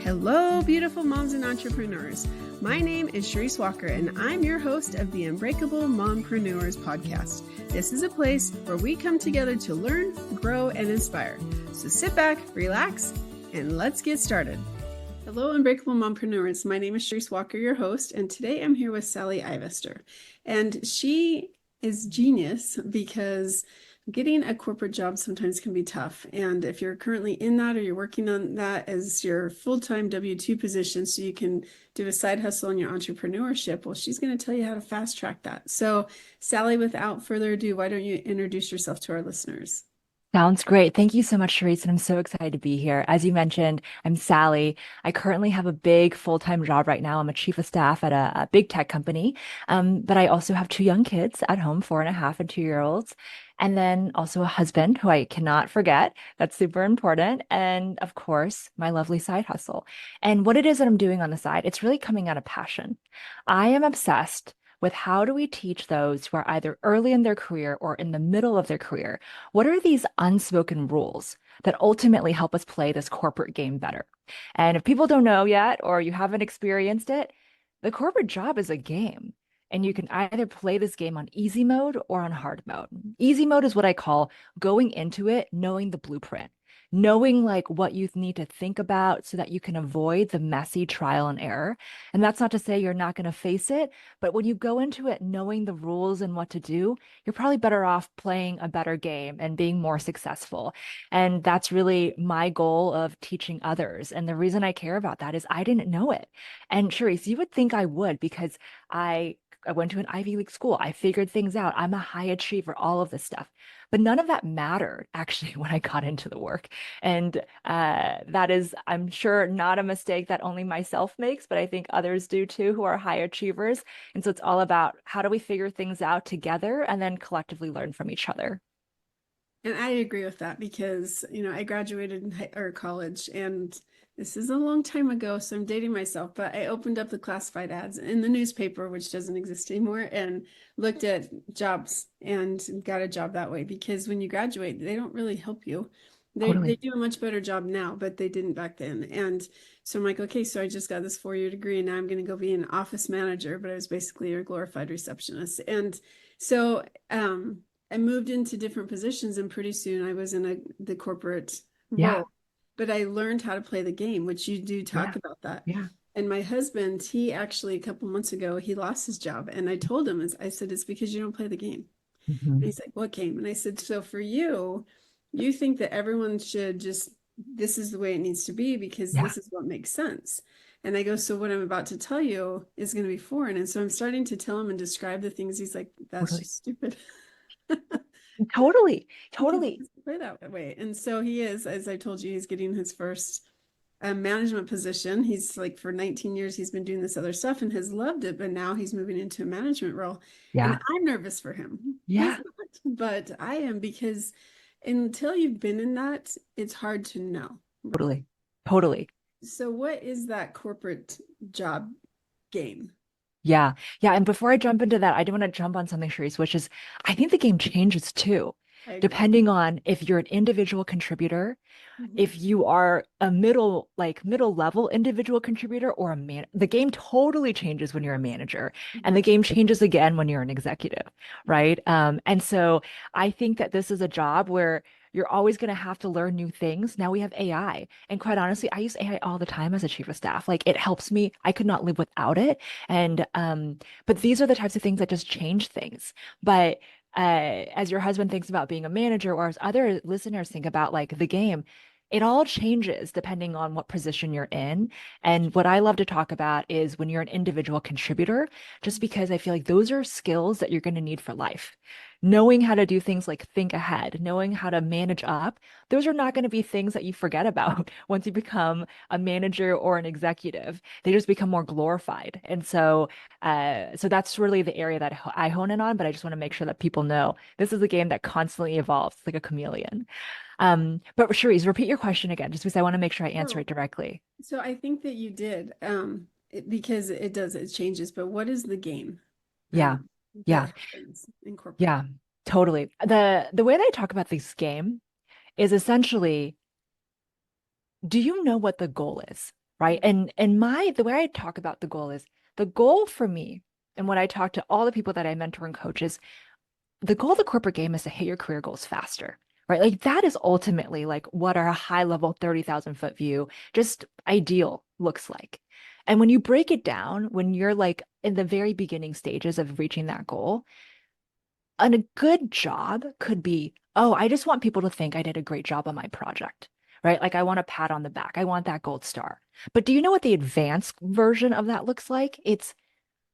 Hello, beautiful moms and entrepreneurs. My name is Sharice Walker, and I'm your host of the Unbreakable Mompreneurs podcast. This is a place where we come together to learn, grow, and inspire. So sit back, relax, and let's get started. Hello, Unbreakable Mompreneurs. My name is Sharice Walker, your host, and today I'm here with Sally Ivester. And she is genius because getting a corporate job sometimes can be tough. And if you're currently in that or you're working on that as your full-time W-2 position so you can do a side hustle in your entrepreneurship, well, she's going to tell you how to fast track that. So Sally, without further ado, why don't you introduce yourself to our listeners? Sounds great. Thank you so much, Sharice. And I'm so excited to be here. As you mentioned, I'm Sally. I currently have a big full-time job right now. I'm a chief of staff at a big tech company. But I also have two young kids at home, 4.5 and 2-year-olds. And then also a husband who I cannot forget. That's super important. And of course, my lovely side hustle. And what it is that I'm doing on the side, it's really coming out of passion. I am obsessed with how do we teach those who are either early in their career or in the middle of their career? What are these unspoken rules that ultimately help us play this corporate game better? And if people don't know yet, or you haven't experienced it, the corporate job is a game. And you can either play this game on easy mode or on hard mode. Easy mode is what I call going into it, knowing the blueprint, knowing like what you need to think about so that you can avoid the messy trial and error. And that's not to say you're not going to face it, but when you go into it knowing the rules and what to do, you're probably better off playing a better game and being more successful. And that's really my goal of teaching others. And the reason I care about that is I didn't know it. And Sharice, you would think I would because I went to an Ivy League school. I figured things out. I'm a high achiever, all of this stuff. But none of that mattered actually when I got into the work. And that is, I'm sure, not a mistake that only myself makes, but I think others do too who are high achievers. And so it's all about how do we figure things out together and then collectively learn from each other. And I agree with that because, I graduated or college, and this is a long time ago, so I'm dating myself, but I opened up the classified ads in the newspaper, which doesn't exist anymore, and looked at jobs and got a job that way because when you graduate, they don't really help you. They Totally. do a much better job now, but they didn't back then. And so I'm like, okay, so I just got this 4-year degree and now I'm going to go be an office manager, but I was basically a glorified receptionist. And so I moved into different positions, and pretty soon I was in the corporate Yeah. role. But I learned how to play the game, which you do Yeah. talk about that. Yeah. And my husband, he actually a couple months ago, he lost his job. And I told him, I said, it's because you don't play the game. And Mhm. he's like, what game? And I said, so for you, you think that everyone should just, this is the way it needs to be because Yeah. this is what makes sense. And I go, so what I'm about to tell you is going to be foreign. And so I'm starting to tell him and describe the things. He's like, that's Totally. just stupid. Totally. Because Totally. he doesn't play that way. And so he is, as I told you, he's getting his first management position. He's like for 19 years, he's been doing this other stuff and has loved it, but now he's moving into a management role. And Yeah. I'm nervous for him. He's Yeah. not, but I am because until you've been in that, it's hard to know. Totally. Totally. So, what is that corporate job game? Yeah. Yeah. And before I jump into that, I do want to jump on something, Sharice, which is I think the game changes too, I agree. depending on if you're an individual contributor, Mhm. if you are a middle level individual contributor or a man, the game totally changes when you're a manager, and the Mhm. game changes again when you're an executive, right? And so I think that this is a job where you're always going to have to learn new things. Now we have AI, and quite honestly, I use AI all the time as a chief of staff. Like it helps me. I could not live without it. And but these are the types of things that just change things. But as your husband thinks about being a manager, or as other listeners think about like the game, it all changes depending on what position you're in. And what I love to talk about is when you're an individual contributor, just because I feel like those are skills that you're going to need for life. Knowing how to do things like think ahead, knowing how to manage up, those are not going to be things that you forget about once you become a manager or an executive. They just become more glorified. And so that's really the area that I hone in on, but I just want to make sure that people know this is a game that constantly evolves like a chameleon. But Cherise, repeat your question again, just because I want to make sure I answer So, it directly. so I think that you did, because it changes. But what is the game Yeah, that yeah, happens in corporate? yeah, totally. The way that I talk about this game is essentially, do you know what the goal is? right? And the way I talk about the goal is the goal for me, and when I talk to all the people that I mentor and coach is the goal of the corporate game is to hit your career goals faster, right? Like that is ultimately like what our high level 30,000 foot view, just ideal looks like. And when you break it down, when you're like in the very beginning stages of reaching that goal, and a good job could be, oh, I just want people to think I did a great job on my project, right? Like I want a pat on the back. I want that gold star. But do you know what the advanced version of that looks like? It's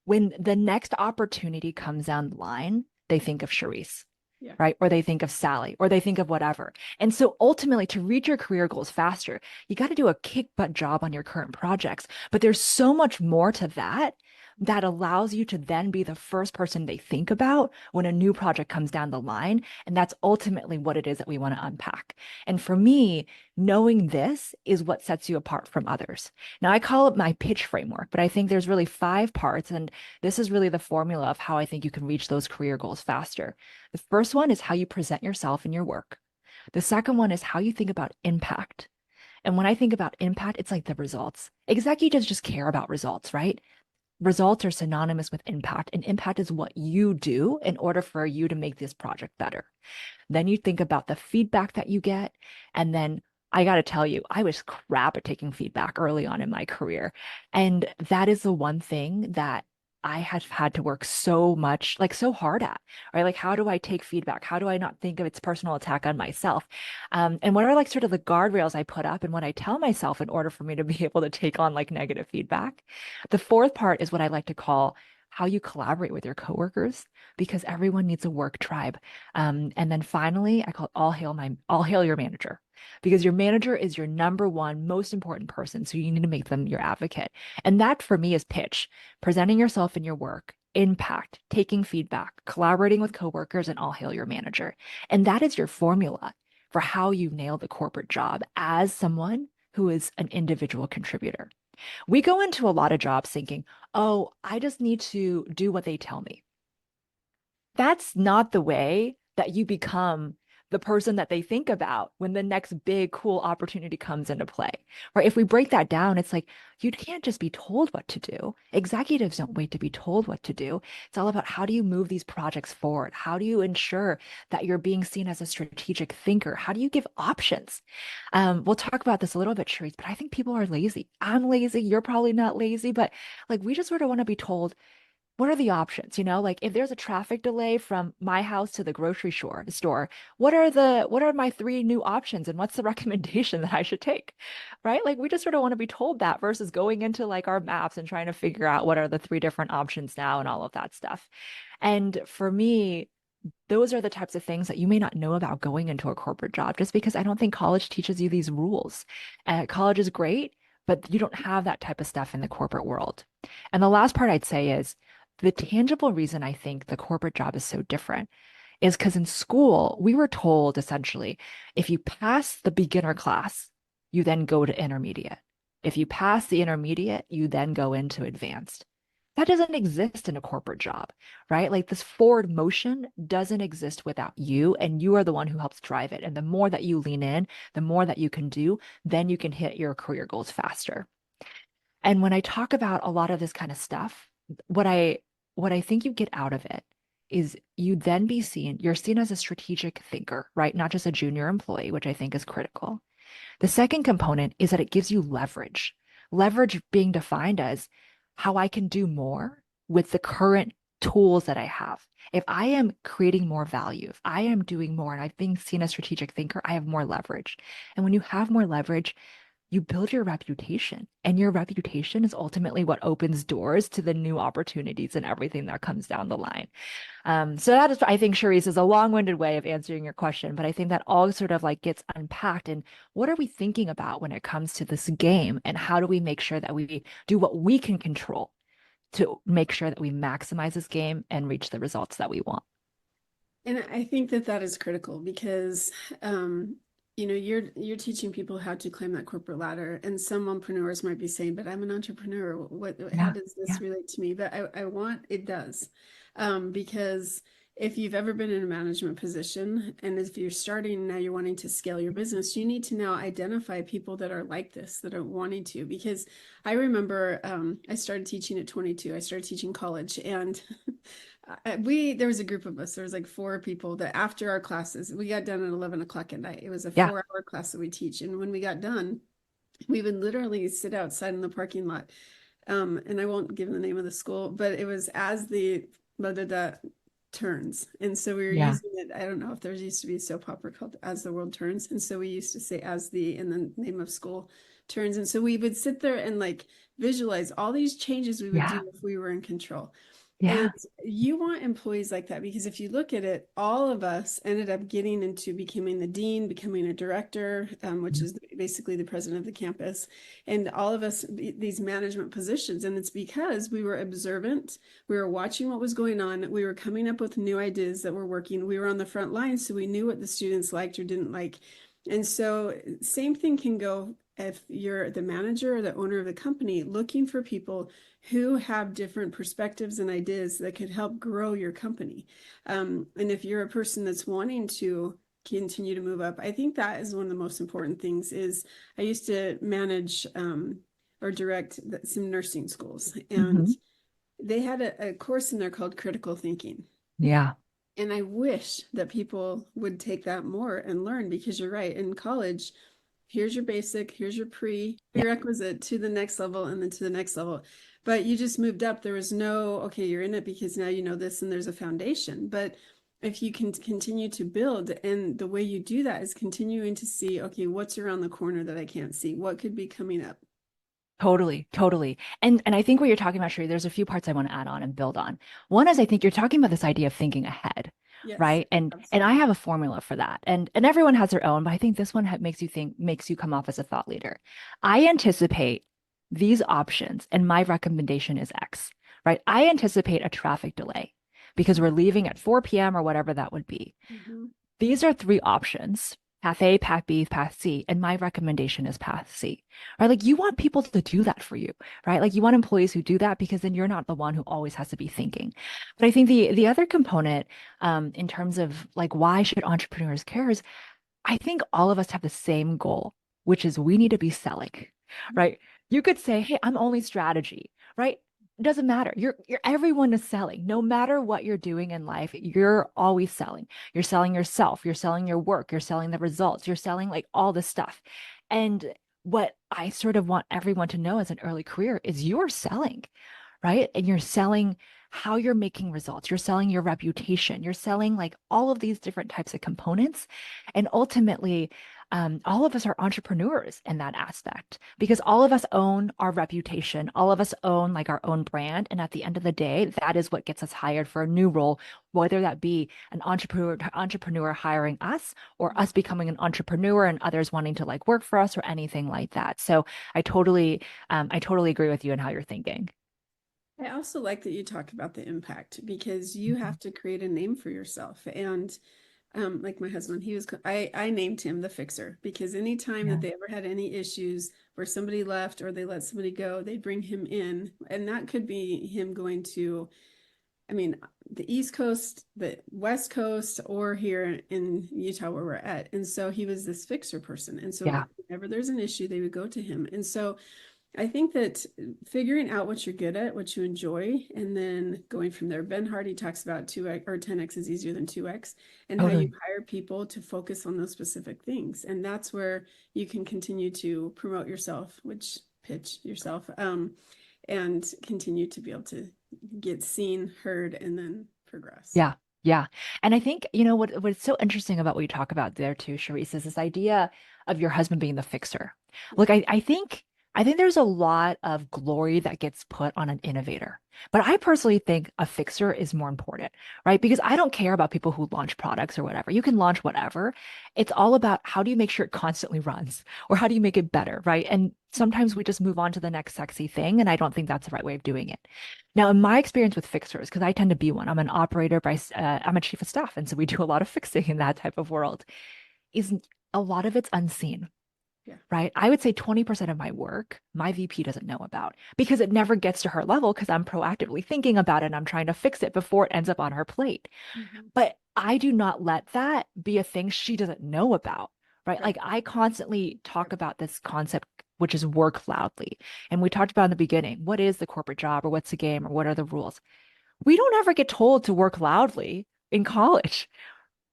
when the next opportunity comes down the line, they think of Charisse, Yeah. right? Or they think of Sally, or they think of whatever. And so ultimately, to reach your career goals faster, you got to do a kick butt job on your current projects. But there's so much more to that that allows you to then be the first person they think about when a new project comes down the line. And that's ultimately what it is that we want to unpack. And for me, knowing this is what sets you apart from others. Now, I call it my pitch framework, but I think there's really 5 parts. And this is really the formula of how I think you can reach those career goals faster. The first one is how you present yourself in your work. The second one is how you think about impact. And when I think about impact, it's like the results. Executives just care about results, right? Results are synonymous with impact, and impact is what you do in order for you to make this project better. Then you think about the feedback that you get. And then I got to tell you, I was crap at taking feedback early on in my career. And that is the one thing that I have had to work so much, like so hard at, right? Like, how do I take feedback? How do I not think of its personal attack on myself? And what are like sort of the guardrails I put up and what I tell myself in order for me to be able to take on like negative feedback? The fourth part is what I like to call how you collaborate with your coworkers because everyone needs a work tribe. And then finally, I call it all hail your manager because your manager is your number one most important person. So you need to make them your advocate. And that for me is pitch, presenting yourself in your work, impact, taking feedback, collaborating with coworkers, and all hail your manager. And that is your formula for how you nail the corporate job as someone who is an individual contributor. We go into a lot of jobs thinking, oh, I just need to do what they tell me. That's not the way that you become the person that they think about when the next big cool opportunity comes into play. Right? If we break that down, it's like you can't just be told what to do. Executives don't wait to be told what to do. It's all about how do you move these projects forward? How do you ensure that you're being seen as a strategic thinker? How do you give options? We'll talk about this a little bit, Charisse, but I think people are lazy. I'm lazy. You're probably not lazy, but like we just sort of want to be told what are the options? Like if there's a traffic delay from my house to the grocery store, what are my 3 new options and what's the recommendation that I should take? Right? Like we just sort of want to be told that versus going into like our maps and trying to figure out what are the 3 different options now and all of that stuff. And for me, those are the types of things that you may not know about going into a corporate job just because I don't think college teaches you these rules. College is great, but you don't have that type of stuff in the corporate world. And the last part I'd say is the tangible reason I think the corporate job is so different is because in school, we were told essentially if you pass the beginner class, you then go to intermediate. If you pass the intermediate, you then go into advanced. That doesn't exist in a corporate job, right? Like this forward motion doesn't exist without you, and you are the one who helps drive it. And the more that you lean in, the more that you can do, then you can hit your career goals faster. And when I talk about a lot of this kind of stuff, what I what I think you get out of it is you're seen as a strategic thinker, right? Not just a junior employee, which I think is critical. The second component is that it gives you leverage. Leverage being defined as how I can do more with the current tools that I have. If I am creating more value, if I am doing more and I've been seen as a strategic thinker, I have more leverage. And when you have more leverage, you build your reputation, and your reputation is ultimately what opens doors to the new opportunities and everything that comes down the line. So that is, I think, Charisse, is a long-winded way of answering your question, but I think that all sort of like gets unpacked. And what are we thinking about when it comes to this game, and how do we make sure that we do what we can control to make sure that we maximize this game and reach the results that we want? And I think that that is critical because, you're teaching people how to climb that corporate ladder, and some entrepreneurs might be saying, "But I'm an entrepreneur. How Yeah, does this yeah, relate to me?" But I want it does, because if you've ever been in a management position, and if you're starting now, you're wanting to scale your business, you need to now identify people that are like this, that are wanting to. Because I remember I started teaching at 22. I started teaching college, and there was a group of us. There was like 4 people that after our classes, we got done at 11 o'clock at night. It was a Yeah. 4-hour class that we teach, and when we got done, we would literally sit outside in the parking lot. And I won't give the name of the school, but it was as the blah, blah, blah, turns. And so we were Yeah. using it. I don't know if there used to be a soap opera called As the World Turns. And so we used to say as the, and the name of school turns. And so we would sit there and like visualize all these changes we would Yeah. do if we were in control. And Yeah. you want employees like that, because if you look at it, all of us ended up getting into becoming the dean, becoming a director, which is basically the president of the campus, and all of us these management positions. And it's because we were observant, we were watching what was going on, we were coming up with new ideas that were working, we were on the front lines, so we knew what the students liked or didn't like. And so same thing can go if you're the manager or the owner of the company, looking for people who have different perspectives and ideas that could help grow your company. And if you're a person that's wanting to continue to move up, I think that is one of the most important things. Is I used to manage or direct some nursing schools, and Hmm. they had a course in there called critical thinking. Yeah. And I wish that people would take that more and learn, because you're right. In college, here's your basic, here's your Yeah. prerequisite to the next level, and then to the next level. But you just moved up. There was no, okay, you're in it because now you know this and there's a foundation. But if you can continue to build, and the way you do that is continuing to see, okay, what's around the corner that I can't see? What could be coming up? Totally, totally. And I think what you're talking about, Sherry, there's a few parts I want to add on and build on. One is I think you're talking about this idea of thinking ahead, Yes, right? And I absolutely. have a formula for that. And everyone has their own, but I think this one makes you come off as a thought leader. I anticipate these options and my recommendation is X, right? I anticipate a traffic delay because we're leaving at 4 p.m. or whatever that would be. Mm-hmm. These are 3 options: path A, path B, path C. And my recommendation is path C, right? Like you want people to do that for you, right? Like you want employees who do that because then you're not the one who always has to be thinking. But I think the other component in terms of like why should entrepreneurs care is I think all of us have the same goal, which is we need to be selling, right? You could say, hey, I'm only strategy, right? It doesn't matter. Everyone is selling. No matter what you're doing in life, you're always selling. You're selling yourself, you're selling your work, you're selling the results, you're selling like all this stuff. And what I sort of want everyone to know as an early career is you're selling, right? And you're selling how you're making results. You're selling your reputation. You're selling like all of these different types of components. And ultimately, all of us are entrepreneurs in that aspect because all of us own our reputation. All of us own like our own brand. And at the end of the day, that is what gets us hired for a new role, whether that be an entrepreneur hiring us or us becoming an entrepreneur and others wanting to like work for us or anything like that. So I totally agree with you in how you're thinking. I also like that you talk about the impact, because you Mhm. have to create a name for yourself. And like my husband, I named him the fixer, because anytime that Yeah. they ever had any issues where somebody left or they let somebody go, they'd bring him in. And that could be him going to, I mean, the East Coast, the West Coast, or here in Utah where we're at. And so he was this fixer person. And so Yeah. whenever there's an issue, they would go to him. And so I think that figuring out what you're good at, what you enjoy, and then going from there. Ben Hardy talks about 2x or 10x is easier than 2x, and how you Totally. hire people to focus on those specific things. And that's where you can continue to promote yourself, which pitch yourself, and continue to be able to get seen, heard, and then progress. Yeah. Yeah. And I think, you know, what's so interesting about what you talk about there too, Charisse, is this idea of your husband being the fixer. Yeah. Look, I think there's a lot of glory that gets put on an innovator. But I personally think a fixer is more important, right? Because I don't care about people who launch products or whatever. You can launch whatever. It's all about how do you make sure it constantly runs or how do you make it better, right? And sometimes we just move on to the next sexy thing. And I don't think that's the right way of doing it. Now, in my experience with fixers, because I tend to be one, I'm an operator I'm a chief of staff. And so we do a lot of fixing in that type of world, is a lot of it's unseen. Yeah. right? I would say 20% of my work, my VP doesn't know about because it never gets to her level because I'm proactively thinking about it and I'm trying to fix it before it ends up on her plate. Hmm. But I do not let that be a thing she doesn't know about, right? Right. Like I constantly talk about this concept, which is work loudly. And we talked about in the beginning, what is the corporate job or what's the game or what are the rules? We don't ever get told to work loudly in college.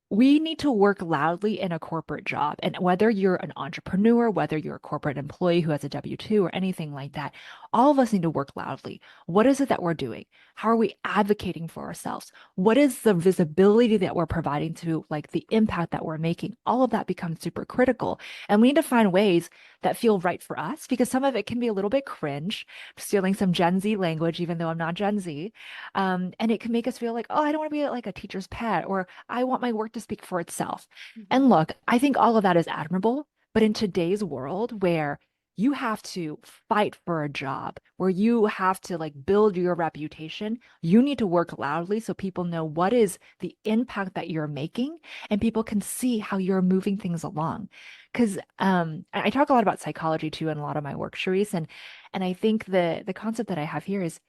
We need to work loudly in a corporate job. And whether you're an entrepreneur, whether you're a corporate employee who has a W-2 or anything like that, all of us need to work loudly. What is it that we're doing? How are we advocating for ourselves? What is the visibility that we're providing to like the impact that we're making? All of that becomes super critical. And we need to find ways that feel right for us because some of it can be a little bit cringe, stealing some Gen Z language, even though I'm not Gen Z. And it can make us feel like, oh, I don't want to be like a teacher's pet, or I want my work to speak for itself. Hmm. And look, I think all of that is admirable. But in today's world where you have to fight for a job, where you have to like build your reputation, you need to work loudly so people know what is the impact that you're making and people can see how you're moving things along. Because I talk a lot about psychology too in a lot of my work, Charisse, and I think the concept that I have here is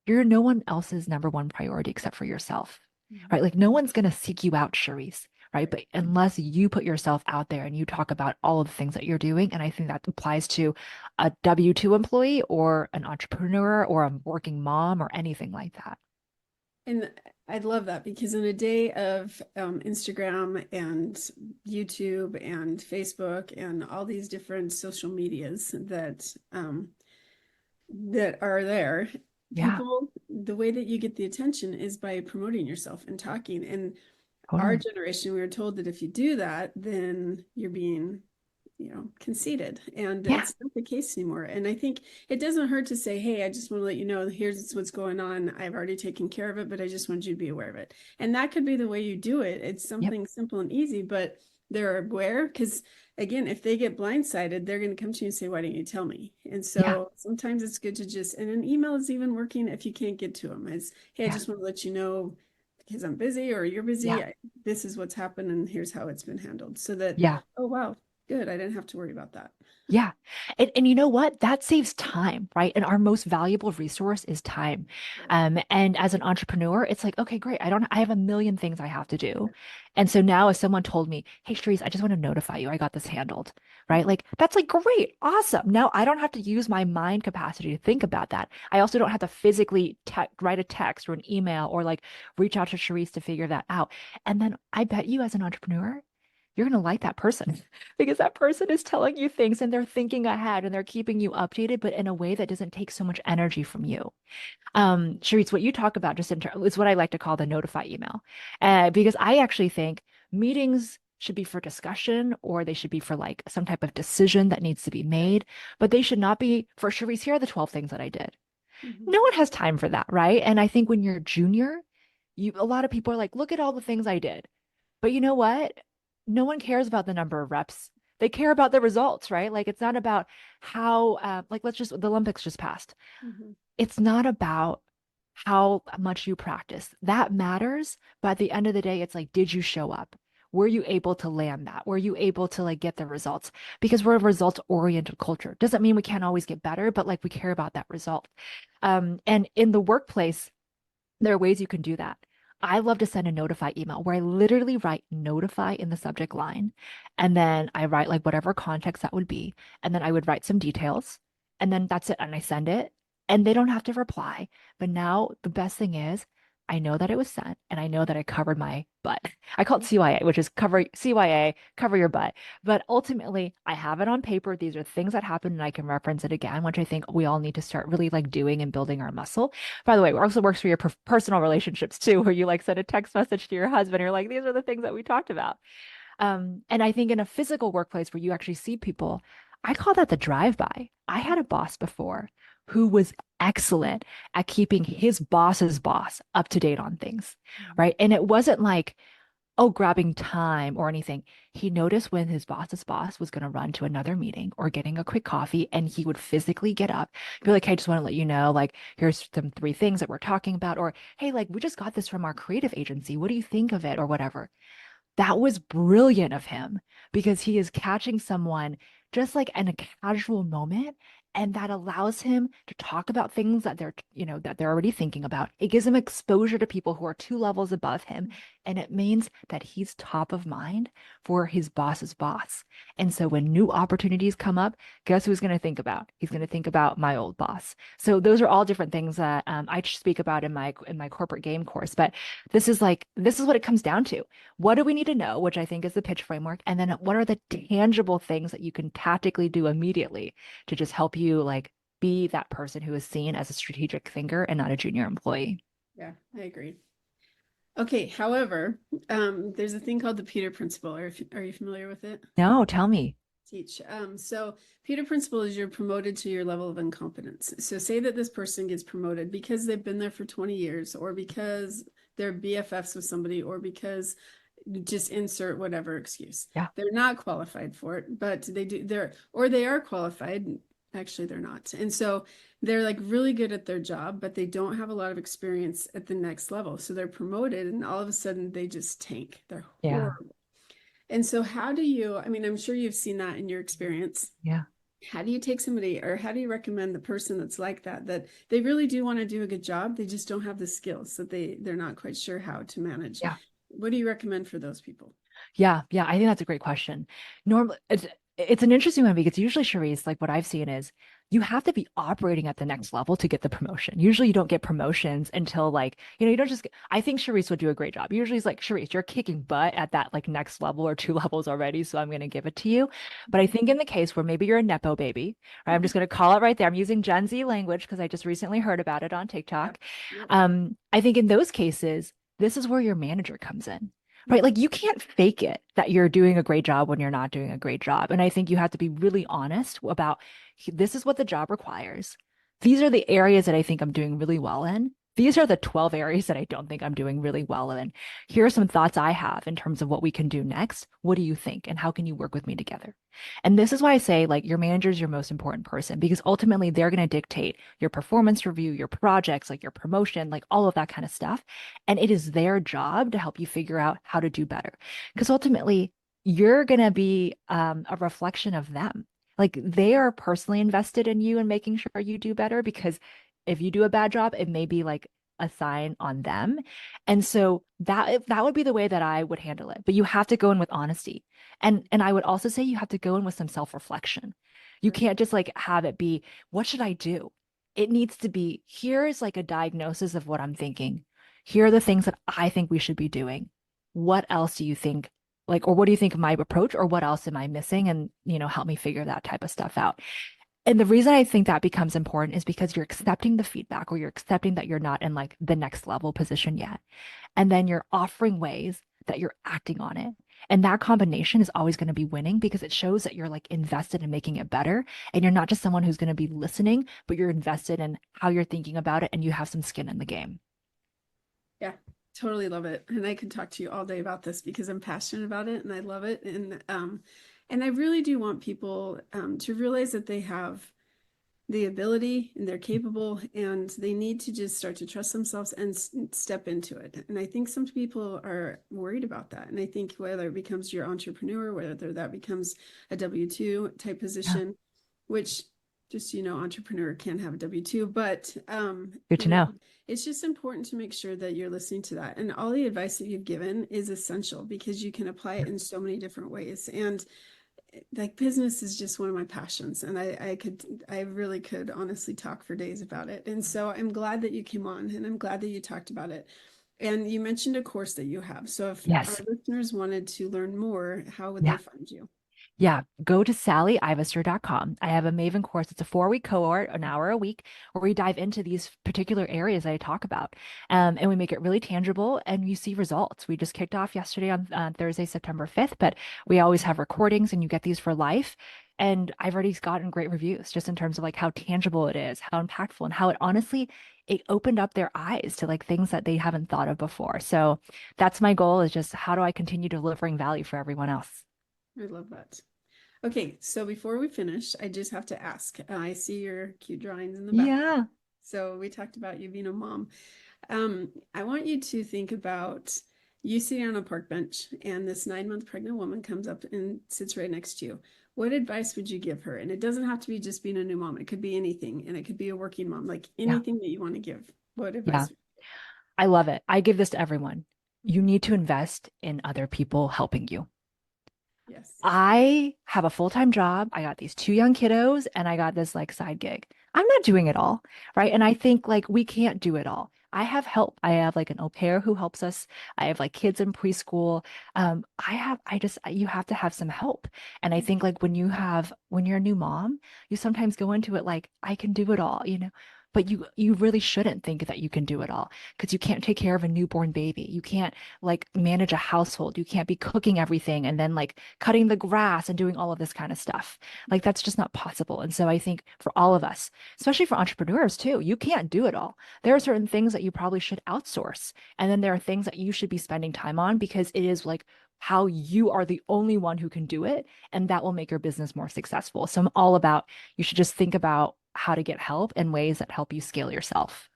you're no one else's number one priority except for yourself, Hmm. right? Like no one's going to seek you out, Charisse, right? Right. But unless you put yourself out there and you talk about all of the things that you're doing, and I think that applies to a W-2 employee or an entrepreneur or a working mom or anything like that. And I love that because in a day of Instagram and YouTube and Facebook and all these different social medias that are there, Yeah, people, the way that you get the attention is by promoting yourself and talking. And our totally. generation, we were told that if you do that, then you're being, conceited. And Yeah, it's not the case anymore. And I think it doesn't hurt to say, hey, I just want to let you know, here's what's going on. I've already taken care of it, but I just want you to be aware of it. And that could be the way you do it. It's yep, something simple and easy, but they're aware because again, if they get blindsided, they're going to come to you and say, why didn't you tell me? And yeah, so sometimes it's good to just, and an email is even working if you can't get to them. It's, hey, I yeah, just want to let you know because I'm busy or you're busy. yeah, This is what's happened and here's how it's been handled. So that, yeah. oh, wow, good. I didn't have to worry about that. Yeah. And you know what? That saves time, right? And our most valuable resource is time. Right. And as an entrepreneur, it's like, okay, great. I have a million things I have to do. And so now if someone told me, hey, Sharice, I just want to notify you, I got this handled, right? Mhm. Like, that's like great. Awesome. Now I don't have to use my mind capacity to think about that. I also don't have to physically write a text or an email or like reach out to Sharice to figure that out. And then I bet you as an entrepreneur, you're going to like that person because that person is telling you things and they're thinking ahead and they're keeping you updated, but in a way that doesn't take so much energy from you. Sharice, what you talk about just in is what I like to call the notify email, because I actually think meetings should be for discussion or they should be for like some type of decision that needs to be made, but they should not be for Sharice. Here are the 12 things that I did. Mhm. No one has time for that, right? And I think when you're a junior, a lot of people are like, look at all the things I did. But you know what? No one cares about the number of reps. They care about the results, right? Like it's not about how, like let's just, the Olympics just passed. Mhm. It's not about how much you practice. That matters. But at the end of the day, it's like, did you show up? Were you able to land that? Were you able to like get the results? Because we're a results oriented culture. Doesn't mean we can't always get better, but like we care about that result. And in the workplace, there are ways you can do that. I love to send a notify email where I literally write notify in the subject line. And then I write like whatever context that would be. And then I would write some details. And then that's it. And I send it. And they don't have to reply. But now the best thing is I know that it was sent and I know that I covered my butt. I call it CYA, which is cover CYA, cover your butt. But ultimately, I have it on paper. These are things that happen and I can reference it again, which I think we all need to start really like doing and building our muscle. By the way, it also works for your personal relationships too, where you like send a text message to your husband. You're like, these are the things that we talked about. And I think in a physical workplace where you actually see people, I call that the drive-by. I had a boss before who was excellent at keeping his boss's boss up to date on things, Mhm. right? And it wasn't like, oh, grabbing time or anything. He noticed when his boss's boss was going to run to another meeting or getting a quick coffee, and he would physically get up, be like, hey, I just want to let you know, like, here's some three things that we're talking about, or hey, like, we just got this from our creative agency. What do you think of it, or whatever? That was brilliant of him because he is catching someone just like in a casual moment. And that allows him to talk about things that that they're already thinking about. It gives him exposure to people who are two levels above him. And it means that he's top of mind for his boss's boss. And so when new opportunities come up, guess who's going to think about? He's going to think about my old boss. So those are all different things that I speak about in my corporate game course. But this is what it comes down to. What do we need to know, which I think is the pitch framework, and then what are the tangible things that you can tactically do immediately to just help you like be that person who is seen as a strategic thinker and not a junior employee. Yeah, I agree. Okay, however, there's a thing called the Peter Principle. Are you familiar with it? No, tell me. Teach. So Peter Principle is you're promoted to your level of incompetence. So say that this person gets promoted because they've been there for 20 years, or because they're BFFs with somebody, or because just insert whatever excuse. Yeah. They're not qualified for it, but they are qualified. Actually, they're not. And so they're like really good at their job, but they don't have a lot of experience at the next level. So they're promoted and all of a sudden they just tank. They're Yeah. horrible. And so how do you, I mean, I'm sure you've seen that in your experience. Yeah. How do you take somebody, or how do you recommend the person that's like that, that they really do want to do a good job, they just don't have the skills, that they're not quite sure how to manage? Yeah. What do you recommend for those people? Yeah, yeah, I think that's a great question. Normally, it's an interesting one because usually, Charisse, like what I've seen is you have to be operating at the next level to get the promotion. Usually, you don't get promotions until like, you don't just I think Charisse would do a great job. Usually, it's like, Charisse, you're kicking butt at that like next level or two levels already, so I'm going to give it to you. But I think in the case where maybe you're a Nepo baby, right? I'm just going to call it right there. I'm using Gen Z language because I just recently heard about it on TikTok. Yep. I think in those cases, this is where your manager comes in. Right. Like you can't fake it that you're doing a great job when you're not doing a great job. And I think you have to be really honest about this is what the job requires. These are the areas that I think I'm doing really well in. These are the 12 areas that I don't think I'm doing really well in. Here are some thoughts I have in terms of what we can do next. What do you think? And how can you work with me together? And this is why I say, like, your manager is your most important person because ultimately they're going to dictate your performance review, your projects, like your promotion, like all of that kind of stuff. And it is their job to help you figure out how to do better. Because ultimately, you're going to be a reflection of them. Like they are personally invested in you and making sure you do better because if you do a bad job, it may be like a sign on them. And so that would be the way that I would handle it. But you have to go in with honesty. And I would also say you have to go in with some self-reflection. You Right. can't just like have it be, what should I do? It needs to be, here's like a diagnosis of what I'm thinking. Here are the things that I think we should be doing. What else do you think? Like, or what do you think of my approach? Or what else am I missing? And, help me figure that type of stuff out. And the reason I think that becomes important is because you're accepting the feedback or you're accepting that you're not in like the next level position yet. And then you're offering ways that you're acting on it. And that combination is always going to be winning because it shows that you're like invested in making it better. And you're not just someone who's going to be listening, but you're invested in how you're thinking about it and you have some skin in the game. Yeah, totally love it. And I could talk to you all day about this because I'm passionate about it and I love it. And I really do want people to realize that they have the ability and they're capable and they need to just start to trust themselves and step into it. And I think some people are worried about that. And I think whether it becomes your entrepreneur, whether that becomes a W-2 type Yeah. position, which just, entrepreneur can have a W-2, but, Good to know. it's just important to make sure that you're listening to that. And all the advice that you've given is essential because you can apply it in so many different ways. And like business is just one of my passions. And I really could honestly talk for days about it. And so I'm glad that you came on and I'm glad that you talked about it. And you mentioned a course that you have. So if our Yes. listeners wanted to learn more, how would Yeah. they find you? Yeah, go to sallyivester.com. I have a Maven course. It's a 4-week cohort, an hour a week, where we dive into these particular areas I talk about. And we make it really tangible and you see results. We just kicked off yesterday on Thursday, September 5th, but we always have recordings and you get these for life. And I've already gotten great reviews just in terms of like how tangible it is, how impactful, and how it honestly, it opened up their eyes to like things that they haven't thought of before. So that's my goal is just how do I continue delivering value for everyone else? I love that. Okay, so before we finish, I just have to ask. I see your cute drawings in the back. Yeah. So we talked about you being a mom. I want you to think about you sitting on a park bench and this 9-month pregnant woman comes up and sits right next to you. what advice would you give her? And it doesn't have to be just being a new mom. It could be anything. And it could be a working mom, like Yeah. anything that you want to give. What Yeah. advice? I love it. I give this to everyone. You need to invest in other people helping you. Yes. I have a full-time job. I got these two young kiddos and I got this like side gig. I'm not doing it all, right? And I think like we can't do it all. I have help. I have like an au pair who helps us. I have like kids in preschool. You have to have some help. And I think like when you're a new mom, you sometimes go into it like, I can do it all, but you really shouldn't think that you can do it all because you can't take care of a newborn baby. You can't like manage a household. You can't be cooking everything and then like cutting the grass and doing all of this kind of stuff. Like that's just not possible. And so I think for all of us, especially for entrepreneurs too, you can't do it all. There are certain things that you probably should outsource. And then there are things that you should be spending time on because it is like how you are the only one who can do it. And that will make your business more successful. So I'm all about, you should just think about how to get help in ways that help you scale yourself.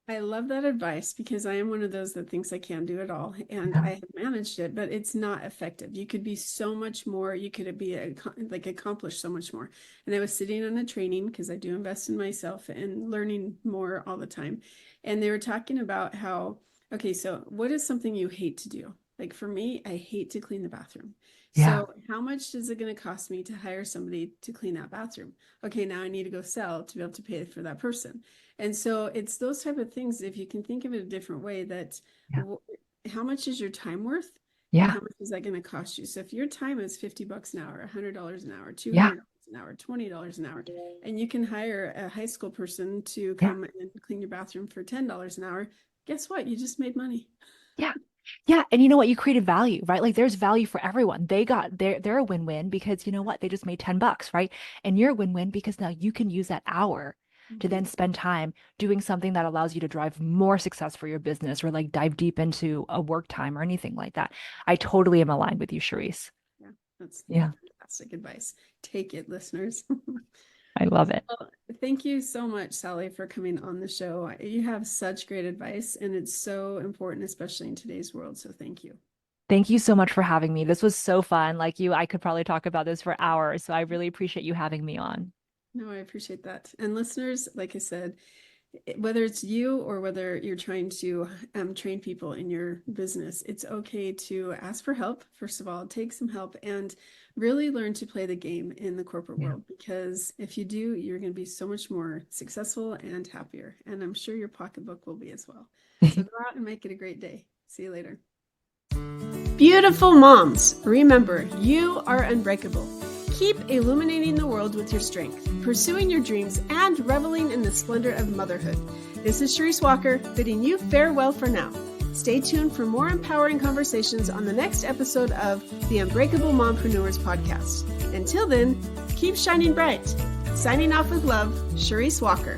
I love that advice because I am one of those that thinks I can do it all and Yeah. I have managed it, but it's not effective. You could be so much more. You could be like accomplish so much more. And I was sitting on a training because I do invest in myself and learning more all the time. And they were talking about how, okay, so what is something you hate to do? Like for me, I hate to clean the bathroom. Yeah. So how much is it going to cost me to hire somebody to clean that bathroom? Okay, now I need to go sell to be able to pay for that person. And so it's those type of things, if you can think of it a different way, that Yeah. how much is your time worth and Yeah. how much is that going to cost you? So if your time is $50 an hour, $100 an hour, Yeah. $200 an hour, $20 an hour, and you can hire a high school person to Yeah. come and clean your bathroom for $10 an hour, guess what? You just made money. Yeah. Yeah. And you know what? You created value, right? Like there's value for everyone. They're a win-win because you know what? They just made $10, right? And you're a win-win because now you can use that hour to then spend time doing something that allows you to drive more success for your business or like dive deep into a work time or anything like that. I totally am aligned with you, Charisse. Yeah, that's Yeah. fantastic advice. Take it, listeners. I love it. Well, thank you so much, Sally, for coming on the show. You have such great advice, and it's so important, especially in today's world. So thank you. Thank you so much for having me. This was so fun. Like you, I could probably talk about this for hours. So I really appreciate you having me on. No, I appreciate that. And listeners, like I said, whether it's you or whether you're trying to train people in your business, it's okay to ask for help. First of all, take some help and really learn to play the game in the corporate Yeah. world, because if you do, you're going to be so much more successful and happier. And I'm sure your pocketbook will be as well. So go out and make it a great day. See you later. Beautiful moms, remember, you are unbreakable. Keep illuminating the world with your strength, pursuing your dreams, and reveling in the splendor of motherhood. This is Charisse Walker, bidding you farewell for now. Stay tuned for more empowering conversations on the next episode of the Unbreakable Mompreneurs podcast. Until then, keep shining bright. Signing off with love, Charisse Walker.